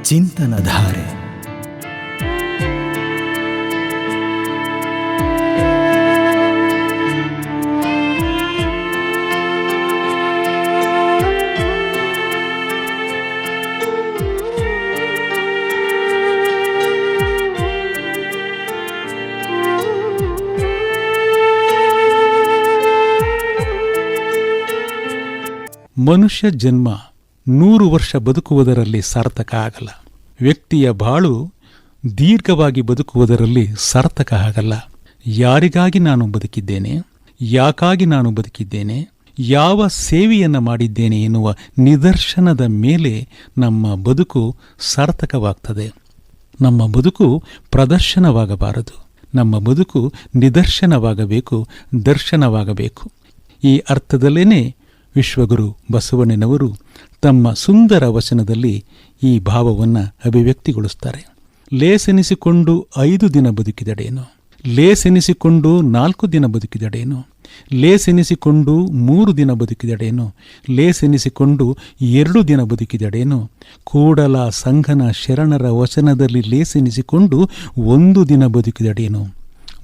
ಚಿಂತನಧಾರೆ. ಮನುಷ್ಯ ಜನ್ಮ 100 ವರ್ಷ ಬದುಕುವುದರಲ್ಲಿ ಸಾರ್ಥಕ ಆಗಲ್ಲ. ವ್ಯಕ್ತಿಯ ಬಾಳು ದೀರ್ಘವಾಗಿ ಬದುಕುವುದರಲ್ಲಿ ಸಾರ್ಥಕ ಆಗಲ್ಲ. ಯಾರಿಗಾಗಿ ನಾನು ಬದುಕಿದ್ದೇನೆ, ಯಾಕಾಗಿ ನಾನು ಬದುಕಿದ್ದೇನೆ, ಯಾವ ಸೇವೆಯನ್ನು ಮಾಡಿದ್ದೇನೆ ಎನ್ನುವ ನಿದರ್ಶನದ ಮೇಲೆ ನಮ್ಮ ಬದುಕು ಸಾರ್ಥಕವಾಗ್ತದೆ. ನಮ್ಮ ಬದುಕು ಪ್ರದರ್ಶನವಾಗಬಾರದು. ನಮ್ಮ ಬದುಕು ನಿದರ್ಶನವಾಗಬೇಕು, ದರ್ಶನವಾಗಬೇಕು. ಈ ಅರ್ಥದಲ್ಲೇನೆ ವಿಶ್ವಗುರು ಬಸವಣ್ಣನವರು ತಮ್ಮ ಸುಂದರ ವಚನದಲ್ಲಿ ಈ ಭಾವವನ್ನು ಅಭಿವ್ಯಕ್ತಿಗೊಳಿಸ್ತಾರೆ. ಲೇಸೆನಿಸಿಕೊಂಡು 5 ದಿನ ಬದುಕಿದಡೇನು, ಲೇಸೆನಿಸಿಕೊಂಡು 4 ದಿನ ಬದುಕಿದಡೇನು, ಲೇಸೆನಿಸಿಕೊಂಡು 3 ದಿನ ಬದುಕಿದಡೇನು, ಲೇಸೆನಿಸಿಕೊಂಡು 2 ದಿನ ಬದುಕಿದಡೇನು, ಕೂಡಲ ಸಂಘನ ಶರಣರ ವಚನದಲ್ಲಿ ಲೇಸೆನಿಸಿಕೊಂಡು 1 ದಿನ ಬದುಕಿದಡೇನು.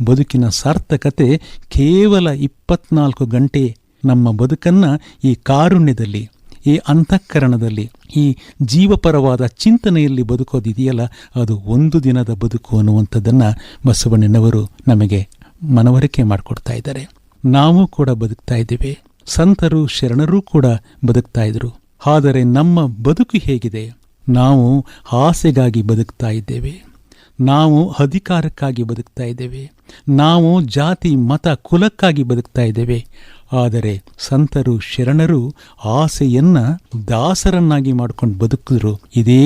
ಬದುಕಿನ ಸಾರ್ಥಕತೆ ಕೇವಲ 24 ಗಂಟೆ ನಮ್ಮ ಬದುಕನ್ನು ಈ ಕಾರುಣ್ಯದಲ್ಲಿ, ಈ ಅಂತಃಕರಣದಲ್ಲಿ, ಈ ಜೀವಪರವಾದ ಚಿಂತನೆಯಲ್ಲಿ ಬದುಕೋದಿದೆಯಲ್ಲ, ಅದು 1 ದಿನದ ಬದುಕು ಅನ್ನುವಂಥದ್ದನ್ನು ಬಸವಣ್ಣನವರು ನಮಗೆ ಮನವರಿಕೆ ಮಾಡಿಕೊಡ್ತಾ ಇದ್ದಾರೆ. ನಾವು ಕೂಡ ಬದುಕ್ತಾ ಇದ್ದೇವೆ, ಸಂತರು ಶರಣರೂ ಕೂಡ ಬದುಕ್ತಾ ಇದ್ರು. ಆದರೆ ನಮ್ಮ ಬದುಕು ಹೇಗಿದೆ? ನಾವು ಆಸೆಗಾಗಿ ಬದುಕ್ತಾ ಇದ್ದೇವೆ, ನಾವು ಅಧಿಕಾರಕ್ಕಾಗಿ ಬದುಕ್ತಾ ಇದ್ದೇವೆ, ನಾವು ಜಾತಿ ಮತ ಕುಲಕ್ಕಾಗಿ ಬದುಕ್ತಾ ಇದ್ದೇವೆ. ಆದರೆ ಸಂತರು ಶರಣರು ಆಸೆಯನ್ನ ದಾಸರನ್ನಾಗಿ ಮಾಡ್ಕೊಂಡು ಬದುಕಿದ್ರು. ಇದೇ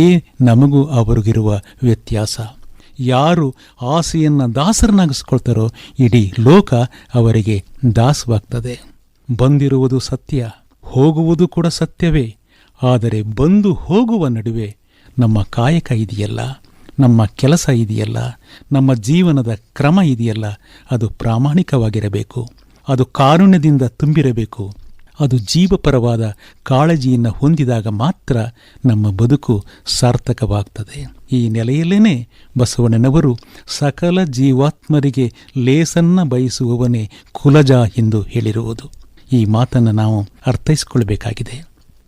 ನಮಗೂ ಅವರಿಗಿರುವ ವ್ಯತ್ಯಾಸ. ಯಾರು ಆಸೆಯನ್ನ ದಾಸರನ್ನಾಗಿಸ್ಕೊಳ್ತಾರೋ ಇಡೀ ಲೋಕ ಅವರಿಗೆ ದಾಸವಾಗ್ತದೆ. ಬಂದಿರುವುದು ಸತ್ಯ, ಹೋಗುವುದು ಕೂಡ ಸತ್ಯವೇ. ಆದರೆ ಬಂದು ಹೋಗುವ ನಡುವೆ ನಮ್ಮ ಕಾಯಕ ಇದೆಯಲ್ಲ, ನಮ್ಮ ಕೆಲಸ ಇದೆಯಲ್ಲ, ನಮ್ಮ ಜೀವನದ ಕ್ರಮ ಇದೆಯಲ್ಲ, ಅದು ಪ್ರಾಮಾಣಿಕವಾಗಿರಬೇಕು, ಅದು ಕಾರುಣ್ಯದಿಂದ ತುಂಬಿರಬೇಕು. ಅದು ಜೀವಪರವಾದ ಕಾಳಜಿಯನ್ನು ಹೊಂದಿದಾಗ ಮಾತ್ರ ನಮ್ಮ ಬದುಕು ಸಾರ್ಥಕವಾಗ್ತದೆ. ಈ ನೆಲೆಯಲ್ಲೇನೆ ಬಸವಣ್ಣನವರು ಸಕಲ ಜೀವಾತ್ಮರಿಗೆ ಲೇಸನ್ನ ಬಯಸುವವನೇ ಕುಲಜ ಎಂದು ಹೇಳಿರುವುದು. ಈ ಮಾತನ್ನು ನಾವು ಅರ್ಥೈಸಿಕೊಳ್ಬೇಕಾಗಿದೆ.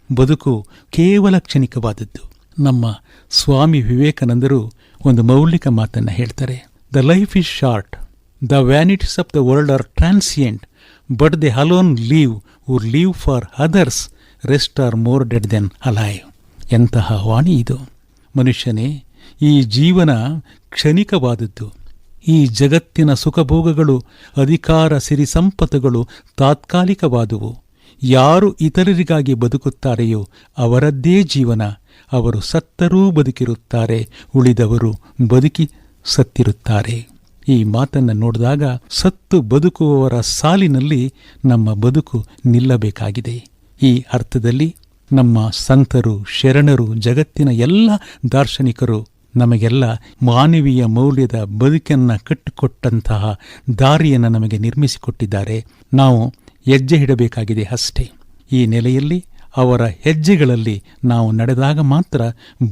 ಬದುಕು ಕೇವಲ ಕ್ಷಣಿಕವಾದದ್ದು. ನಮ್ಮ ಸ್ವಾಮಿ ವಿವೇಕಾನಂದರು ಒಂದು ಮೌಲಿಕ ಮಾತನ್ನು ಹೇಳ್ತಾರೆ. The life is short, the vanities of the world are transient, but they alone live who live for others, rest are more dead than alive. ಎಂತಹ ವಾಣಿ ಇದು! ಮನುಷ್ಯನೇ, ಈ ಜೀವನ ಕ್ಷಣಿಕವಾದದ್ದು. ಈ ಜಗತ್ತಿನ ಸುಖಭೋಗಗಳು, ಅಧಿಕಾರ, ಸಿರಿ ಸಂಪತ್ತುಗಳು ತಾತ್ಕಾಲಿಕವಾದುವು. ಯಾರು ಇತರರಿಗಾಗಿ ಬದುಕುತ್ತಾರೆಯೋ ಅವರದ್ದೇ ಜೀವನ. ಅವರು ಸತ್ತರೂ ಬದುಕಿರುತ್ತಾರೆ, ಉಳಿದವರು ಬದುಕಿ ಸತ್ತಿರುತ್ತಾರೆ. ಈ ಮಾತನ್ನು ನೋಡಿದಾಗ ಸತ್ತು ಬದುಕುವವರ ಸಾಲಿನಲ್ಲಿ ನಮ್ಮ ಬದುಕು ನಿಲ್ಲಬೇಕಾಗಿದೆ. ಈ ಅರ್ಥದಲ್ಲಿ ನಮ್ಮ ಸಂತರು ಶರಣರು, ಜಗತ್ತಿನ ಎಲ್ಲ ದಾರ್ಶನಿಕರು ನಮಗೆಲ್ಲ ಮಾನವೀಯ ಮೌಲ್ಯದ ಬದುಕನ್ನು ಕಟ್ಟಿಕೊಟ್ಟಂತಹ ದಾರಿಯನ್ನು ನಮಗೆ ನಿರ್ಮಿಸಿಕೊಟ್ಟಿದ್ದಾರೆ. ನಾವು ಹೆಜ್ಜೆ ಇಡಬೇಕಾಗಿದೆ ಅಷ್ಟೇ. ಈ ನೆಲೆಯಲ್ಲಿ ಅವರ ಹೆಜ್ಜೆಗಳಲ್ಲಿ ನಾವು ನಡೆದಾಗ ಮಾತ್ರ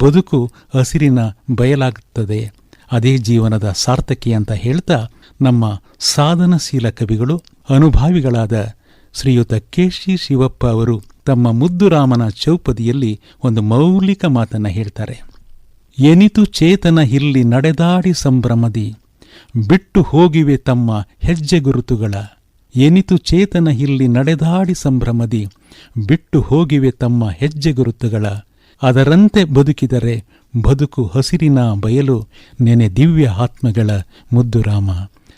ಬದುಕು ಹಸಿರಿನ ಬಯಲಾಗುತ್ತದೆ. ಅದೇ ಜೀವನದ ಸಾರ್ಥಕತೆ ಅಂತ ಹೇಳ್ತಾ, ನಮ್ಮ ಸಾಧನಶೀಲ ಕವಿಗಳು, ಅನುಭಾವಿಗಳಾದ ಶ್ರೀಯುತ ಕೆ.ಸಿ. ಶಿವಪ್ಪ ಅವರು ತಮ್ಮ ಮುದ್ದುರಾಮನ ಚೌಪದಿಯಲ್ಲಿ ಒಂದು ಮೌಲಿಕ ಮಾತನ್ನು ಹೇಳ್ತಾರೆ. ಎನಿತು ಚೇತನ ಇಲ್ಲಿ ನಡೆದಾಡಿ ಸಂಭ್ರಮದಿ, ಬಿಟ್ಟು ಹೋಗಿವೆ ತಮ್ಮ ಹೆಜ್ಜೆ ಗುರುತುಗಳ. ಎನಿತು ಚೇತನ ಇಲ್ಲಿ ನಡೆದಾಡಿ ಸಂಭ್ರಮದಿ, ಬಿಟ್ಟು ಹೋಗಿವೆ ತಮ್ಮ ಹೆಜ್ಜೆ ಗುರುತುಗಳ. ಅದರಂತೆ ಬದುಕಿದರೆ ಬದುಕು ಹಸಿರಿನ ಬಯಲು, ನೆನೆ ದಿವ್ಯ ಆತ್ಮಗಳ ಮುದ್ದುರಾಮ,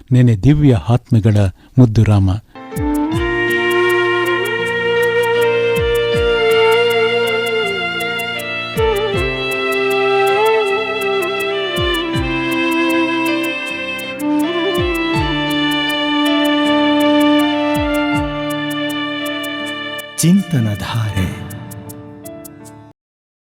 ನೆನೆ ದಿವ್ಯ ಆತ್ಮಗಳ ಮುದ್ದುರಾಮ. ಚಿಂತನಧಾರೆ.